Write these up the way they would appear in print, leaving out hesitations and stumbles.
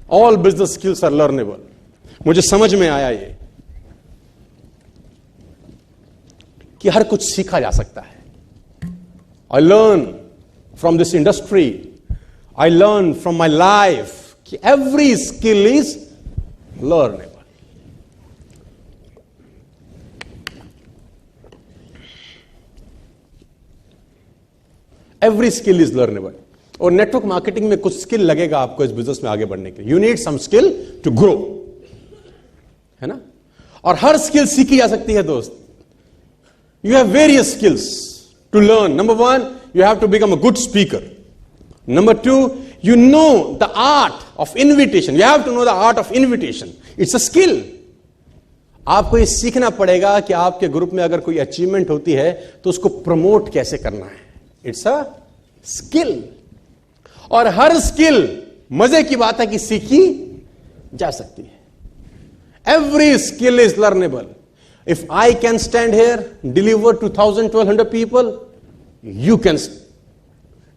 All business skills are learnable. मुझे समझ में आया ये कि हर कुछ सीखा जा सकता है। I learn from this industry, I learn from my life कि every skill is learnable. Every skill is learnable. और नेटवर्क मार्केटिंग में कुछ स्किल लगेगा आपको इस बिजनेस में आगे बढ़ने के लिए। You need some skill to grow, है ना। और हर स्किल सीखी जा सकती है दोस्त। You have various skills to learn. Number 1, you have to become a good speaker. Number 2, you know the art of invitation. You have to know the art of invitation. It's a skill. आपको ये सीखना पड़ेगा कि आपके group में अगर कोई achievement होती है तो उसको प्रमोट कैसे करना है। It's a skill. और हर स्किल, मजे की बात है कि सीखी जा सकती है। Every skill is learnable. If I can stand here, deliver to 1200 people, you can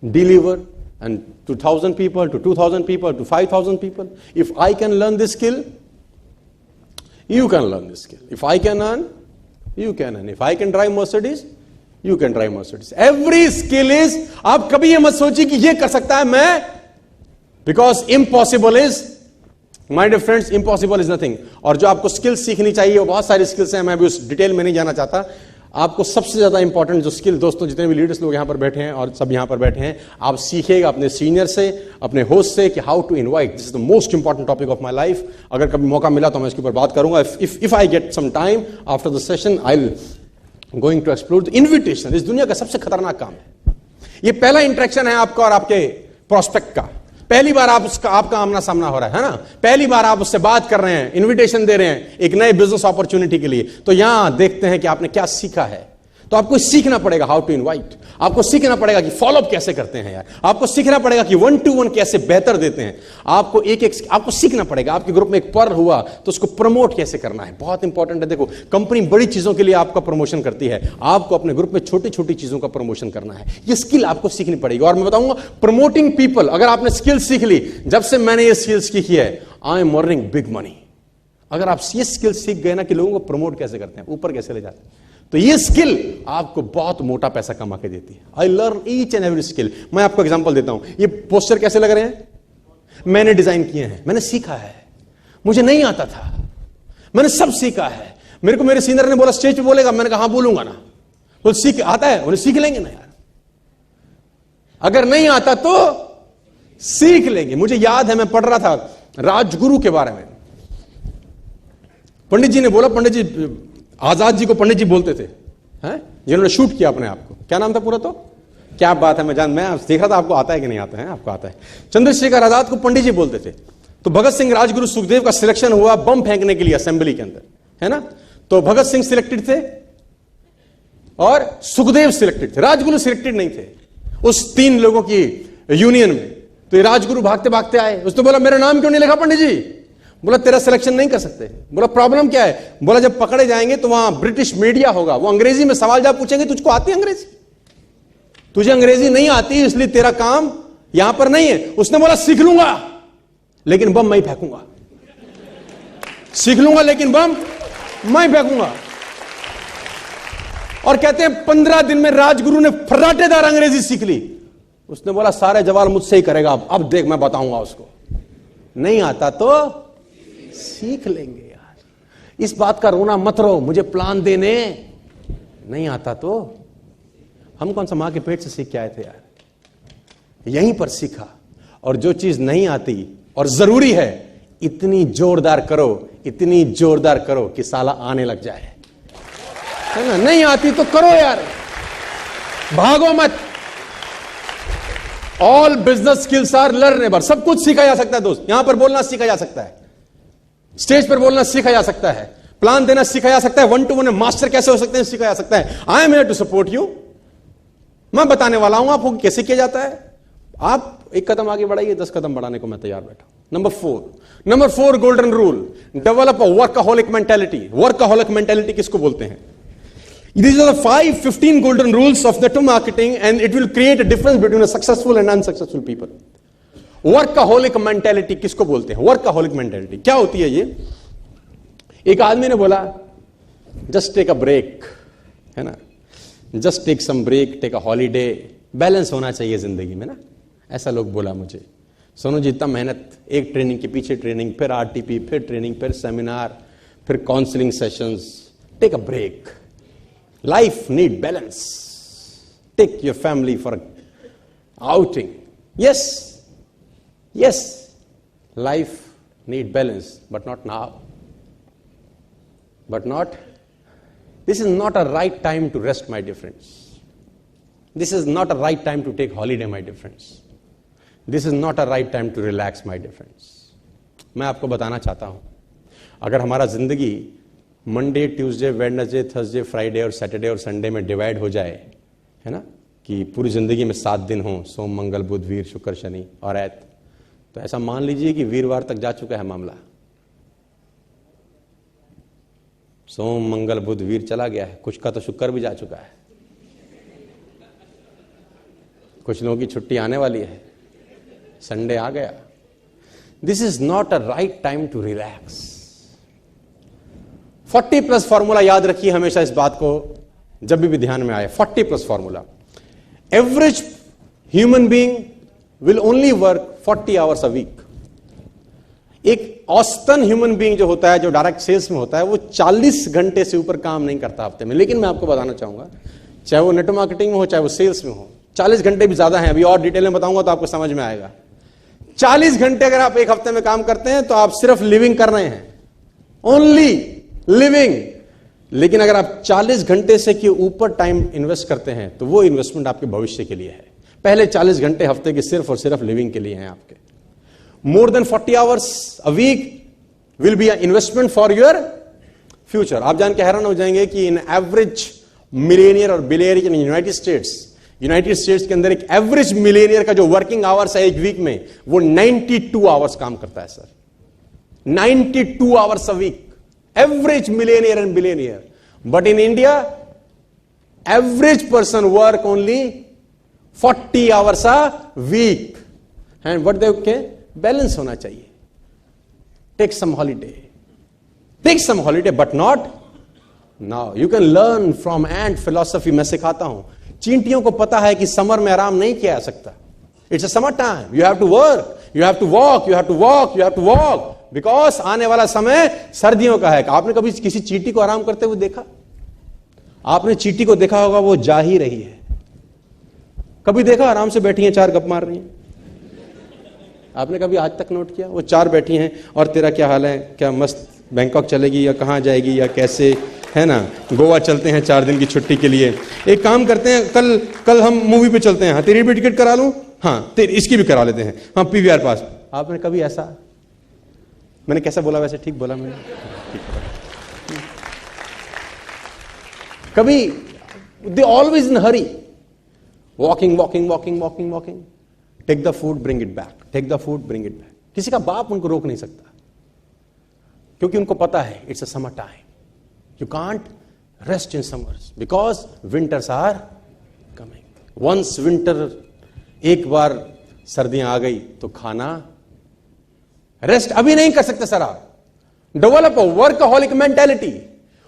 deliver and to 1,000 people, to 2,000 people, to 5,000 people. If I can learn this skill, you can learn this skill. If I can earn, you can earn. If I can drive Mercedes, you can drive Mercedes. Every skill is, आप कभी ये मत सोचिए कि ये कर सकता है मैं, because impossible is, my dear friends, impossible is nothing. और जो आपको स्किल्स सीखनी चाहिए वो बहुत सारी स्किल्स हैं, मैं भी उस डिटेल में नहीं जाना चाहता। आपको सबसे ज्यादा इंपॉर्टेंट जो स्किल, दोस्तों जितने भी लीडर्स लोग यहां पर बैठे हैं और सब यहां पर बैठे हैं, आप सीखिएगा अपने सीनियर से, अपने होस्ट से कि how to invite. This is the most important topic of my life. अगर कभी मौका मिला तो मैं इसके ऊपर बात करूंगा। If I get some time after the session, I will going to explore the invitation. इस दुनिया का सबसे खतरनाक काम है। ये पहला इंटरेक्शन है आपका और आपके प्रोस्पेक्ट का। पहली बार आपका आमना सामना हो रहा है ना, पहली बार आप उससे बात कर रहे हैं, इनविटेशन दे रहे हैं एक नए बिजनेस अपॉर्चुनिटी के लिए। तो यहां देखते हैं कि आपने क्या सीखा है। तो आपको सीखना पड़ेगा हाउ टू इनवाइट, आपको सीखना पड़ेगा कि फॉलोअप कैसे करते हैं यार, आपको सीखना पड़ेगा कि 1-to-1 कैसे बेहतर देते हैं। आपको आपको सीखना पड़ेगा। आपके ग्रुप में एक पर्ल हुआ तो उसको प्रमोट कैसे करना है, बहुत इंपॉर्टेंट है। देखो, कंपनी बड़ी चीजों के लिए आपका प्रमोशन करती है, आपको अपने ग्रुप में छोटी छोटी चीजों का प्रमोशन करना है। ये स्किल आपको सीखनी पड़ेगी। और मैं बताऊंगा, प्रमोटिंग पीपल, अगर आपने स्किल सीख ली, जब से मैंने ये स्किल सीखी है, I am earning big money. अगर आप ये स्किल सीख गए ना कि लोगों को प्रमोट कैसे करते हैं, ऊपर कैसे ले जाते हैं, तो ये स्किल आपको बहुत मोटा पैसा कमा के देती है। I learn each and every skill. मैं आपको एग्जांपल देता हूं। ये पोस्टर कैसे लग रहे हैं, मैंने डिजाइन किए हैं, मैंने सीखा है। मुझे नहीं आता था, मैंने सब सीखा है। मेरे को मेरे सीनियर ने बोला स्टेज पे बोलेगा, मैंने कहा हाँ बोलूंगा ना। तो सीख आता है, बोले सीख लेंगे ना यार। अगर नहीं आता तो सीख लेंगे। मुझे याद है, मैं पढ़ रहा था राजगुरु के बारे में। पंडित जी ने बोला, पंडित जी आजाद जी को पंडित जी बोलते थे, हैं, जिन्होंने शूट किया अपने आप को। क्या नाम था पूरा? तो क्या बात है, मैं देख रहा था आपको आता है कि नहीं आता है। आपको आता है। चंद्रशेखर आजाद को पंडित जी बोलते थे। तो भगत सिंह, राजगुरु, सुखदेव का सिलेक्शन हुआ बम फेंकने के लिए असेंबली के अंदर, है ना। तो भगत सिंह सिलेक्टेड थे और सुखदेव सिलेक्टेड थे, राजगुरु सिलेक्टेड नहीं थे उस 3 लोगों की यूनियन में। तो ये राजगुरु भागते भागते आए, उसने बोला मेरा नाम क्यों नहीं लिखा पंडित जी? बोला तेरा सिलेक्शन नहीं कर सकते। बोला प्रॉब्लम क्या है? बोला जब पकड़े जाएंगे तो वहां ब्रिटिश मीडिया होगा, वो अंग्रेजी में सवाल जवाब पूछेंगे, तुझको आती है अंग्रेजी? तुझे अंग्रेजी नहीं आती, इसलिए तेरा काम यहां पर नहीं है। उसने बोला सीख लूंगा लेकिन बम मैं फेंकूंगा, सीख लूंगा लेकिन बम मैं फेंकूंगा। और कहते हैं 15 दिन में राजगुरु ने फर्राटेदार अंग्रेजी सीख ली। उसने बोला सारे जवाब मुझसे ही करेगा, अब देख मैं बताऊंगा उसको। नहीं आता तो सीख लेंगे यार। इस बात का रोना मत रो, मुझे प्लान देने नहीं आता तो। हम कौन सा मां के पेट से सीख के आए थे यार? यहीं पर सीखा। और जो चीज नहीं आती और जरूरी है, इतनी जोरदार करो, इतनी जोरदार करो कि साला आने लग जाए, है ना। नहीं आती तो करो यार, भागो मत। All business skills are learnable. सब कुछ सीखा जा सकता है दोस्त। यहां पर बोलना सीखा जा सकता है, स्टेज पर बोलना सीखा जा सकता है, प्लान देना सीखा जा सकता है, 1-to-1 मास्टर कैसे हो सकते हैं सीखा जा सकता है। I am here to support you. मैं बताने वाला हूं आपको कैसे किया जाता है। आप एक कदम आगे बढ़ाइए, 10 कदम बढ़ाने को मैं तैयार बैठा। Number 4 golden rule, develop a workaholic mentality. Workaholic mentality किसको बोलते हैं? These are the 5-15 golden rules of network marketing and it will create a difference between a successful and unsuccessful people. Workaholic mentality किसको बोलते हैं? Workaholic mentality क्या होती है? ये एक आदमी ने बोला जस्ट टेक अ ब्रेक, है ना, just take some break, take a holiday, balance होना चाहिए जिंदगी में ना, ऐसा लोग बोला मुझे। सोनू जी इतना मेहनत, एक ट्रेनिंग के पीछे ट्रेनिंग, फिर आरटीपी, फिर ट्रेनिंग, फिर सेमिनार, फिर counselling sessions, take a break, life need balance, take your family for outing. Yes, life need balance, but not now. This is not a right time to rest, my dear friends. This is not a right time to take holiday, my dear friends. This is not a right time to relax, my dear friends. मैं आपको बताना चाहता हूं, अगर हमारा जिंदगी Monday, Tuesday, Wednesday, Thursday, Friday और Saturday और संडे में डिवाइड हो जाए, है ना, कि पूरी जिंदगी में 7 दिन हो, सोम, मंगल, बुध, वीर, शुक्र, शनि और ऐत, तो ऐसा मान लीजिए कि वीरवार तक जा चुका है मामला। सोम, मंगल, बुध, वीर चला गया है, कुछ का तो शुक्र भी जा चुका है, कुछ लोगों की छुट्टी आने वाली है, संडे आ गया। This is not a right time to relax. 40+ formula याद रखिए हमेशा, इस बात को जब भी ध्यान में आए। 40+ formula, average human being will only work 40 hours a week. एक औसतन ह्यूमन बीइंग जो होता है, जो डायरेक्ट सेल्स में होता है, वो 40 घंटे से ऊपर काम नहीं करता हफ्ते में। लेकिन मैं आपको बताना चाहूंगा, चाहे वो नेटवर्क मार्केटिंग में हो, चाहे वो सेल्स में हो, 40 घंटे भी ज्यादा है। अभी और डिटेल में बताऊंगा तो आपको समझ में आएगा। 40 घंटे अगर आप एक हफ्ते में काम करते हैं तो आप सिर्फ लिविंग कर रहे हैं, ओनली लिविंग। लेकिन अगर आप 40 घंटे से के ऊपर टाइम इन्वेस्ट करते हैं तो वो इन्वेस्टमेंट आपके भविष्य के लिए है। पहले 40 घंटे हफ्ते के सिर्फ और सिर्फ लिविंग के लिए हैं आपके। More than 40 hours a week will be a investment for your future. आप जान के हैरान हो जाएंगे कि इन एवरेज मिलेनियर और बिलियनियर इन यूनाइटेड स्टेट्स के अंदर एक एवरेज मिलेनियर का जो वर्किंग आवर्स है एक वीक में, वो 92 आवर्स काम करता है sir. 92 hours a week, average millionaire and billionaire. But in India, average person work only 40 hours a week. And what they okay? Balance होना चाहिए. Take some holiday, but not now. You can learn from ant philosophy. मैं सिखाता हूं, चींटियों को पता है कि समर में आराम नहीं किया जा सकता। It's a summer time. You have to work, you have to walk. Because आने वाला समय सर्दियों का है। आपने कभी किसी चींटी को आराम करते हुए देखा? आपने चींटी को देखा होगा, वो जा ही रही है। कभी देखा आराम से बैठी हैं, 4 गप मार रही हैं? आपने कभी आज तक नोट किया? वो 4 बैठी हैं और तेरा क्या हाल है, क्या मस्त बैंकॉक चलेगी या कहां जाएगी या कैसे, है ना, गोवा चलते हैं 4 दिन की छुट्टी के लिए। एक काम करते हैं, कल हम मूवी पे चलते हैं। हाँ, तेरी भी टिकट करा लूं? हाँ, इसकी भी करा लेते हैं। हाँ, पीवीआर पास। आपने कभी ऐसा, मैंने कैसा बोला वैसे ठीक बोला मैंने? कभी they always in hurry, walking, take the food, bring it back. किसी का बाप उनको रोक नहीं सकता, क्योंकि उनको पता है it's a summer time. You can't rest in summers because winters are coming. Once winter, एक बार सर्दियां आ गई तो खाना, रेस्ट अभी नहीं कर सकते सर आप। Develop a workaholic mentality,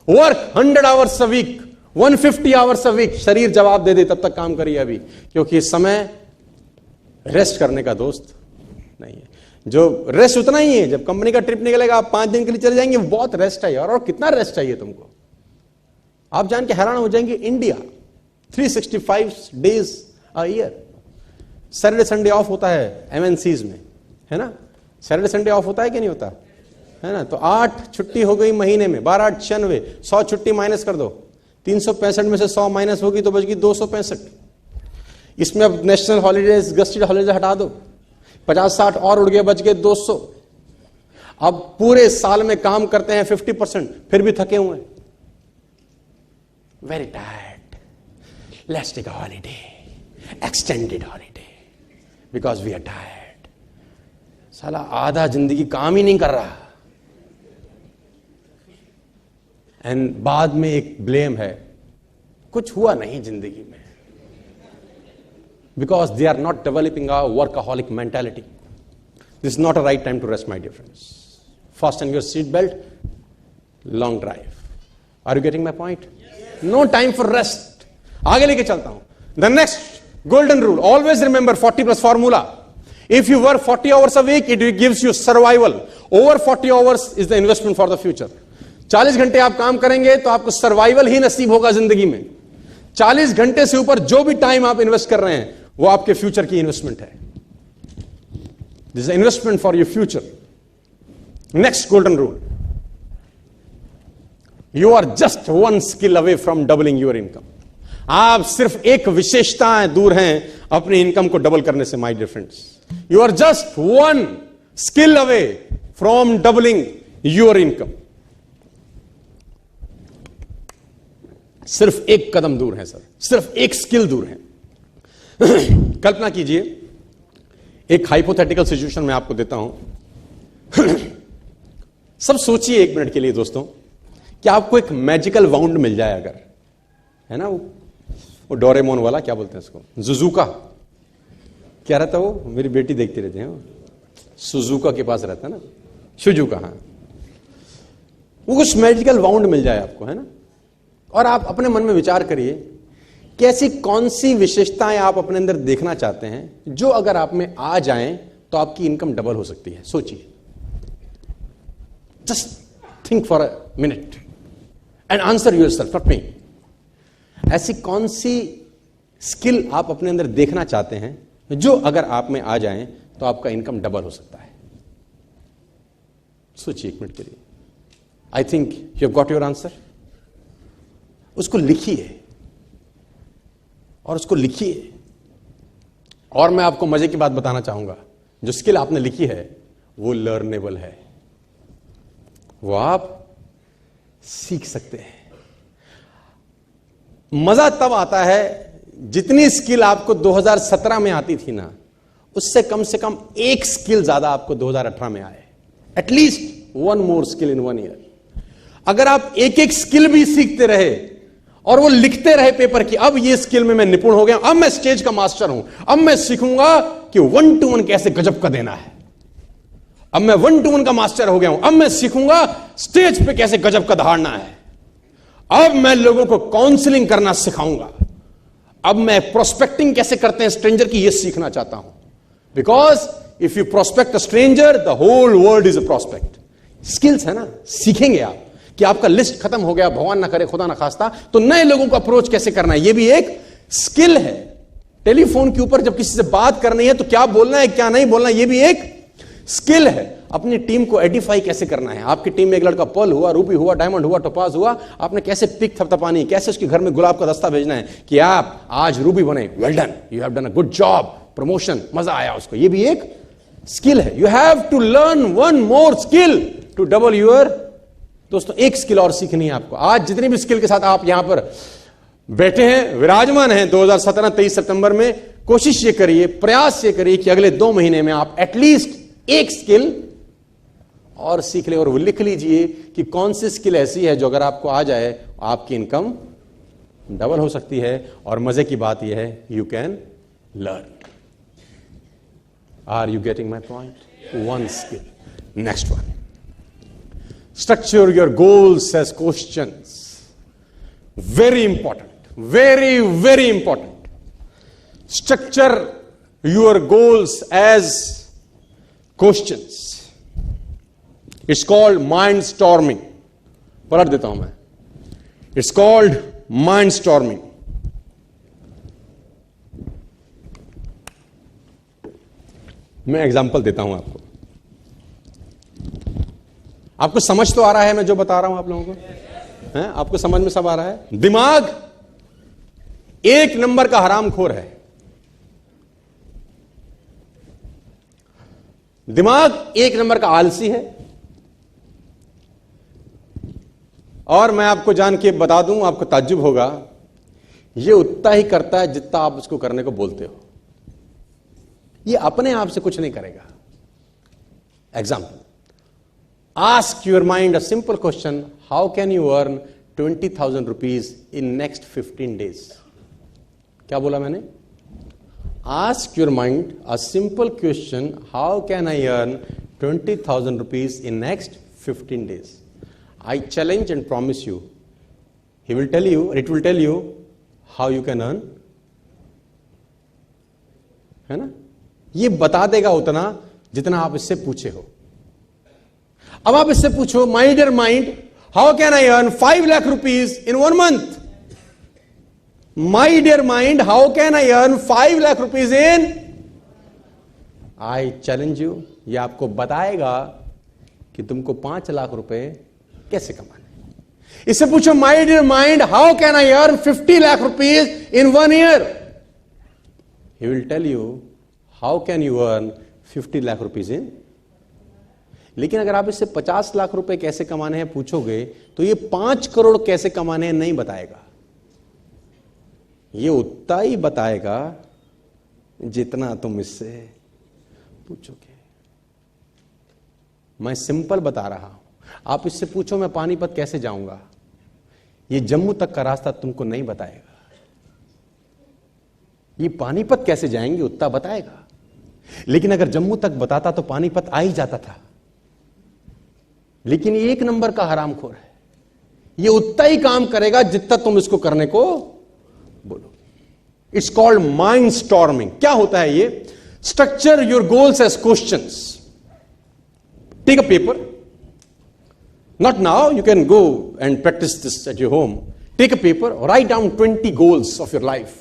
work 100 hours a week, 150 hours a week. शरीर जवाब दे दे तब तक काम करिए अभी, क्योंकि इस समय रेस्ट करने का दोस्त नहीं है। जो रेस्ट उतना ही है, जब कंपनी का ट्रिप निकलेगा आप 5 दिन के लिए चले जाएंगे, बहुत रेस्ट है यार। और कितना रेस्ट चाहिए तुमको? आप जान के हैरान हो जाएंगे, India 365 days a year, Saturday Sunday off होता है एमएनसीज में, है ना। सैटरडे संडे ऑफ होता है कि नहीं होता, है ना। तो 8 छुट्टी हो गई महीने में, 12 8 96, 100 छुट्टी माइनस कर दो, 365 में से 100 माइनस होगी तो बच गई 265। इसमें अब नेशनल हॉलीडेज, गस्टेड हॉलीडेज हटा दो, 50-60 और उड़ गए, बच गए 200। अब पूरे साल में काम करते हैं 50%, फिर भी थके हुए, very tired, let's take a holiday, extended holiday, because we are tired. साला आधा जिंदगी काम ही नहीं कर रहा, एंड बाद में एक ब्लेम है, कुछ हुआ नहीं जिंदगी में, because they are not developing a workaholic mentality. This is not a right time to rest my dear friends. Fasten your seat belt. Long drive. Are you getting my point? No time for rest. आगे लेके चलता हूं. The next golden rule. Always remember 40 plus formula. If you work 40 hours a week, it gives you survival. Over 40 hours is the investment for the future. 40 घंटे आप काम करेंगे तो आपको सर्वाइवल ही नसीब होगा जिंदगी में. 40 घंटे से ऊपर जो भी टाइम आप इन्वेस्ट कर रहे हैं वो आपके फ्यूचर की इन्वेस्टमेंट है. This is investment for your future. Next golden rule. You are just one skill away from doubling your income. आप सिर्फ एक विशेषताएं दूर हैं अपनी इनकम को डबल करने से, my dear friends. You are just one skill away from doubling your income. सिर्फ एक कदम दूर है सर, सिर्फ एक स्किल दूर है. कल्पना कीजिए, एक हाइपोथेटिकल सिचुएशन में आपको देता हूं. सब सोचिए एक मिनट के लिए दोस्तों कि आपको एक मैजिकल वाउंड मिल जाए अगर, है ना, वो डोरेमोन वाला, क्या बोलते हैं उसको, जुजुका, क्या रहता है वो, मेरी बेटी देखती रहती है, सुजुका के पास रहता है ना, शुजुका. हाँ, वो कुछ मैजिकल वाउंड मिल जाए आपको, है ना, और आप अपने मन में विचार करिए कि ऐसी कौन सी विशेषताएं आप अपने अंदर देखना चाहते हैं जो अगर आप में आ जाएं तो आपकी इनकम डबल हो सकती है. सोचिए. Just think for a minute and answer yourself, not me. ऐसी कौन सी स्किल आप अपने अंदर देखना चाहते हैं जो अगर आप में आ जाएं तो आपका इनकम डबल हो सकता है? सोचिए एक मिनट के लिए. I think you have got your answer. उसको लिखिए और उसको लिखिए. और मैं आपको मजे की बात बताना चाहूंगा, जो स्किल आपने लिखी है वो लर्नेबल है, वो आप सीख सकते हैं. मजा तब आता है जितनी स्किल आपको 2017 में आती थी ना, उससे कम से कम एक स्किल ज्यादा आपको 2018 में आए. At least one more skill in 1 year. अगर आप एक एक स्किल भी सीखते रहे और वो लिखते रहे पेपर की, अब ये स्किल में मैं निपुण हो गया, अब मैं स्टेज का मास्टर हूं, अब मैं सीखूंगा कि 1-to-1 कैसे गजब का देना है, अब मैं 1-to-1 का मास्टर हो गया हूं, अब मैं सीखूंगा स्टेज पे कैसे गजब का दहाड़ना है, अब मैं लोगों को काउंसलिंग करना सिखाऊंगा, अब मैं प्रोस्पेक्टिंग कैसे करते हैं स्ट्रेंजर की, ये सीखना चाहता हूं. Because if you prospect a stranger, the whole world is a prospect. Skills है ना, सीखेंगे आप कि आपका लिस्ट खत्म हो गया, भगवान ना करे, खुदा ना खास्ता, तो नए लोगों को अप्रोच कैसे करना है, ये भी एक स्किल है. टेलीफोन के ऊपर जब किसी से बात करनी है तो क्या बोलना है क्या नहीं बोलना है, ये भी एक स्किल है. अपनी टीम को एडिफाई कैसे करना है. आपकी टीम में एक लड़का पर्ल हुआ, रूबी हुआ, डायमंड हुआ, टोपाज हुआ, आपने कैसे पिक थपथपानी, कैसे उसके घर में गुलाब का दस्ता भेजना है कि आप आज रूबी बने, well done, you have done a good job, promotion, मजा आया उसको, ये भी एक स्किल है. You have to learn one more skill to double your. दोस्तों एक स्किल और सीखनी है आपको. आज जितनी भी स्किल के साथ आप यहां पर बैठे हैं, विराजमान हैं 2017-23 सितंबर में, कोशिश ये करिए, प्रयास ये करिए कि अगले 2 महीने में आप एटलीस्ट एक स्किल और सीख ले. और वो लिख लीजिए कि कौन सी स्किल ऐसी है जो अगर आपको आ जाए आपकी इनकम डबल हो सकती है. और मजे की बात यह है, you can learn. Are you getting my point? One skill. Next one, structure your goals as questions. Very important, very very important. Structure your goals as questions. It's called mind storming. पलट देता हूं मैं. It's called mind storming. मैं example देता हूं आपको. आपको समझ तो आ रहा है मैं जो बता रहा हूं आप लोगों को? हैं? आपको समझ में सब आ रहा है? दिमाग एक नंबर का हरामखोर है. दिमाग एक नंबर का आलसी है. और मैं आपको जान के बता दूं, आपको ताज्जुब होगा, ये उतना ही करता है जितना आप उसको करने को बोलते हो. ये अपने आप से कुछ नहीं करेगा. Example, ask your mind a simple question, how can you earn 20,000 rupees in next 15 days? क्या बोला मैंने? Ask your mind a simple question: how can I earn 20,000 rupees in next 15 days? I challenge and promise you, he will tell you, or it will tell you how you can earn. है ना? ये बता देगा उतना जितना आप इससे पूछे हो. अब आप इससे पूछो, my dear mind, how can I earn 5 lakh rupees in 1 month? My dear mind, how can I earn 5 lakh rupees in? I challenge you, ये आपको बताएगा कि तुमको 5 लाख रुपए कैसे कमाने. इससे पूछो, my dear mind, how can I earn 50 lakh rupees in 1 year? He will tell you how can you earn 50 lakh rupees in. लेकिन अगर आप इससे 50 लाख रुपए कैसे कमाने हैं पूछोगे तो ये 5 करोड़ कैसे कमाने हैं नहीं बताएगा. ये उतना ही बताएगा जितना तुम इससे पूछोगे. मैं सिंपल बता रहा हूं. आप इससे पूछो मैं पानीपत कैसे जाऊंगा, ये जम्मू तक का रास्ता तुमको नहीं बताएगा. ये पानीपत कैसे जाएंगे उतना बताएगा. लेकिन अगर जम्मू तक बताता तो पानीपत आ ही जाता था. लेकिन ये 1 नंबर का हरामखोर है. ये उतना ही काम करेगा जितना तुम इसको करने को बोलो. It's called mind storming. क्या होता है ये? Structure your goals as questions. Take a paper. Not now, you can go and practice this at your home. Take a paper, write down 20 goals of your life.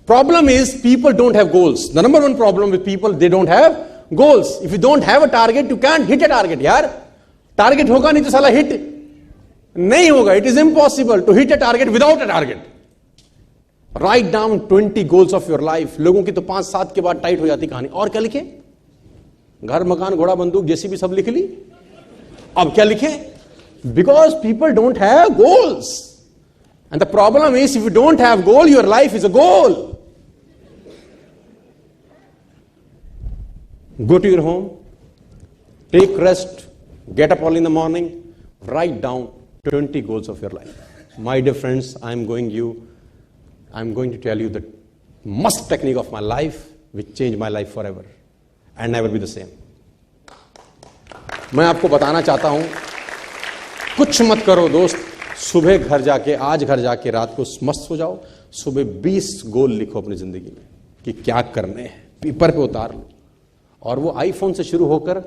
Problem is, people don't have goals. The number one problem with people, they don't have goals. If you don't have a target, you can't hit a target, यार. Target होगा नहीं तो साला hit नहीं होगा. It is impossible to hit a target without a target. Write down 20 goals of your life. लोगों की तो 5-7 के बाद टाइट हो जाती कहानी. और क्या लिखे? घर, मकान, घोड़ा, बंदूक, जैसी भी सब लिख ली. अब क्या लिखे? Because people don't have goals. And the problem is, if you don't have goal, your life is a goal. Go to your home, take rest, get up early in the morning, write down 20 goals of your life. My dear friends, I'm going to tell you the must technique of my life, which changed my life forever and never be the same. मैं आपको बताना चाहता हूं, कुछ मत करो दोस्त. सुबह आज घर जाके रात को मस्त हो जाओ. सुबह 20 गोल लिखो अपनी जिंदगी में कि क्या करने हैं. पेपर पे उतार लो. और वो आईफोन से शुरू होकर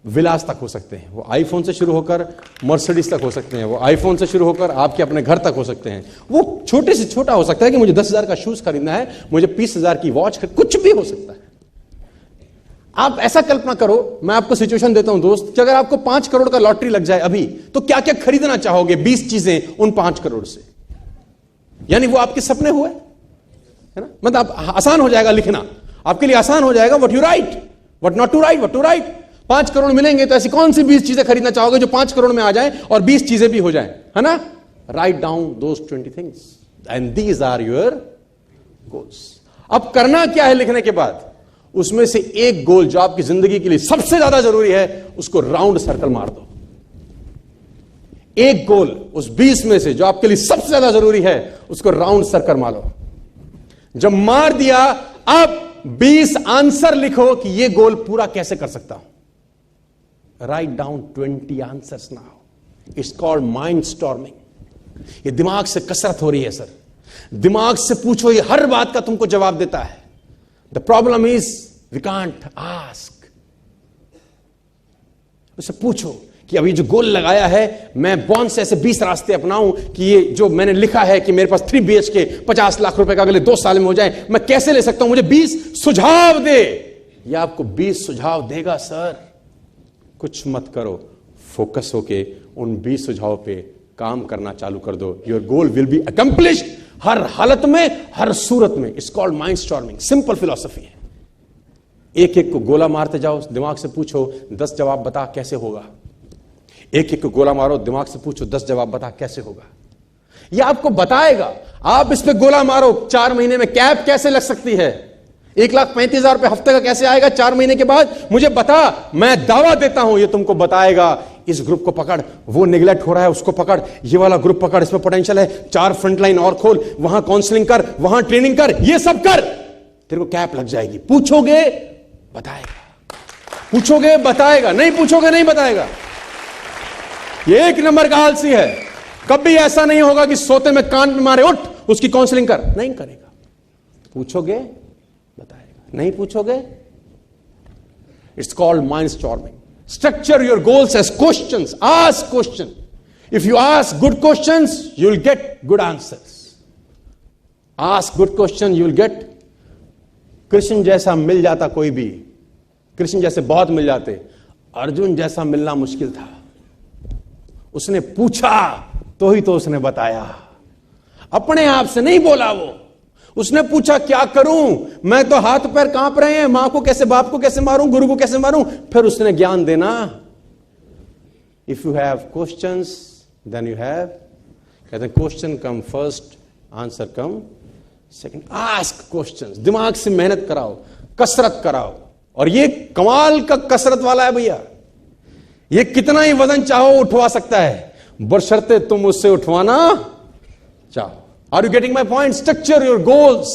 विलास तक हो सकते हैं. वो आईफोन से शुरू होकर मर्सिडीज तक हो सकते हैं. वो आईफोन से शुरू होकर आपके अपने घर तक हो सकते हैं. वो छोटे से छोटा हो सकता है कि मुझे 10,000 का शूज खरीदना है, मुझे 20,000 की वॉच, कुछ भी हो सकता है. आप ऐसा कल्पना करो, मैं आपको सिचुएशन देता हूं दोस्त, कि अगर आपको 5 करोड़ का लॉटरी लग जाए अभी, तो क्या क्या खरीदना चाहोगे? 20 चीजें उन 5 करोड़ से. यानी वो आपके सपने हुए, है ना? मतलब आसान हो जाएगा लिखना, आपके लिए आसान हो जाएगा. What you write, what not to write, what to write. 5 crore मिलेंगे तो ऐसी कौन सी 20 चीजें खरीदना चाहोगे जो 5 करोड़ में आ जाए और 20 चीजें भी हो जाए, है ना? Write down those 20 things and these are your goals. अब करना क्या है लिखने के बाद? उसमें से एक गोल जो आपकी जिंदगी के लिए सबसे ज्यादा जरूरी है, उसको राउंड सर्कल मार दो. एक गोल उस 20 में से जो आपके लिए सबसे ज्यादा जरूरी है, उसको राउंड सर्कल मारो. जब मार दिया, अब 20 आंसर लिखो कि ये गोल पूरा कैसे कर सकता हूं. Write down 20 answers now. It's called mind storming. ये दिमाग से कसरत हो रही है सर. दिमाग से पूछो, ये हर बात का तुमको जवाब देता है. The problem is we can't ask. उससे पूछो कि अभी जो गोल लगाया है, मैं कौन से ऐसे 20 रास्ते अपनाऊं कि ये जो मैंने लिखा है कि मेरे पास 3 BHK 50 लाख रुपए का अगले 2 साल में हो जाए, मैं कैसे ले सकता हूं? मुझे 20 सुझाव दे. ये आपको 20 सुझाव देगा सर. कुछ मत करो, फोकस होके उन 20 सुझावों पे काम करना चालू कर दो. Your goal will be accomplished. हर हालत में, हर सूरत में. It's called mind storming. Simple philosophy है. एक एक को गोला मारते जाओ, दिमाग से पूछो 10 जवाब बता कैसे होगा. एक एक को गोला मारो, दिमाग से पूछो 10 जवाब बता कैसे होगा. यह आपको बताएगा. आप इस पे गोला मारो, 4 महीने में कैब कैसे लग सकती है, 1,35,000 रुपए हफ्ते का कैसे आएगा 4 महीने के बाद, मुझे बता. मैं दावा देता हूं ये तुमको बताएगा. इस ग्रुप को पकड़, वो निगलेक्ट हो रहा है उसको पकड़, ये वाला ग्रुप पकड़, इसमें पोटेंशियल है, 4 फ्रंटलाइन और खोल, वहां काउंसलिंग कर, वहां ट्रेनिंग कर, ये सब कर. तेरे को कैप लग जाएगी। पूछोगे बताएगा, पूछोगे बताएगा, नहीं पूछोगे नहीं बताएगा। ये एक नंबर का आलसी है। कभी ऐसा नहीं होगा कि सोते में कान पे मारे उठ उसकी काउंसलिंग कर, नहीं करेगा। पूछोगे बताएगा, नहीं पूछोगे। It's called mind storming. Structure your goals as questions, ask question. If you ask good questions you will get good answers. Ask good question you will get. Krishna जैसा मिल जाता कोई भी, कृष्ण जैसे बहुत मिल जाते, अर्जुन जैसा मिलना मुश्किल था। उसने पूछा तो ही तो उसने बताया, अपने आप से नहीं बोला। वो उसने पूछा क्या करूं, मैं तो हाथ पैर कांप रहे हैं, मां को कैसे, बाप को कैसे मारूं, गुरु को कैसे मारूं, फिर उसने ज्ञान देना। If you have questions then you have, कहते हैं question come first, answer come second. Ask questions, दिमाग से मेहनत कराओ, कसरत कराओ। और ये कमाल का कसरत वाला है भैया। ये कितना ही वजन चाहो उठवा सकता है, बशर्ते तुम उससे उठवाना चाहो। Are you getting my point? Structure your goals.